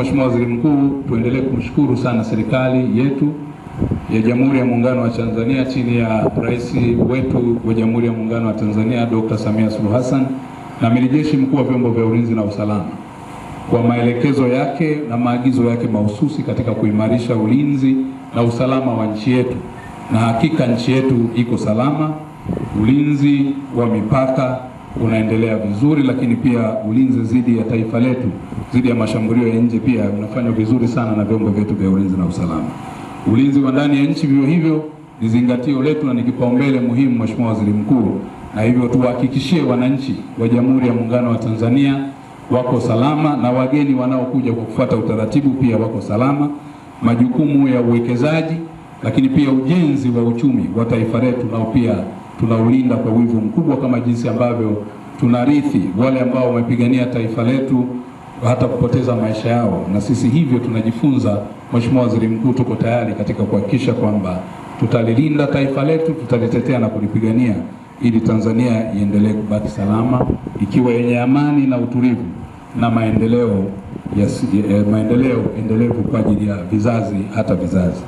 Mheshimiwa Waziri Mkuu, tuendelee kumshukuru sana serikali yetu ya Jamhuri ya Muungano wa Tanzania chini ya Rais wetu wa Jamhuri ya Muungano wa Tanzania Dr. Samia Suluhu Hassan na Amiri Jeshi Mkuu wa Vyombo vya Ulinzi na Usalama kwa maelekezo yake na maagizo yake mahususi katika kuimarisha ulinzi na usalama wa nchi yetu. Na hakika nchi yetu iko salama, ulinzi wa mipaka unaendelea vizuri, lakini pia ulinzi dhidi ya taifa letu, dhidi ya mashambulio ya nje pia unafanywa vizuri sana na vyombo vyetu vya ulinzi na usalama. Ulinzi wa ndani ya nchi vivyo hivyo ni zingatio letu na ni kipaumbele muhimu, Mheshimiwa Waziri Mkuu, na hivyo tuhakikishie wananchi wa Jamhuri ya Muungano wa Tanzania wako salama na wageni wanaokuja kwa kufuata utaratibu pia wako salama. Majukumu ya uwekezaji lakini pia ujenzi wa uchumi wa taifa letu nao pia tunaulinda kwa wivu mkubwa, kama jinsi ambavyo tunarithi wale ambao wamepigania taifa letu hata kupoteza maisha yao, na sisi hivyo tunajifunza. Mheshimiwa Waziri Mkuu, tuko tayari katika kuhakikisha kwamba tutalilinda taifa letu, tutalitetea na kulipigania ili Tanzania iendelee kubaki salama, ikiwa yenye amani na utulivu na maendeleo endelevu kwa ajili ya vizazi hata vizazi.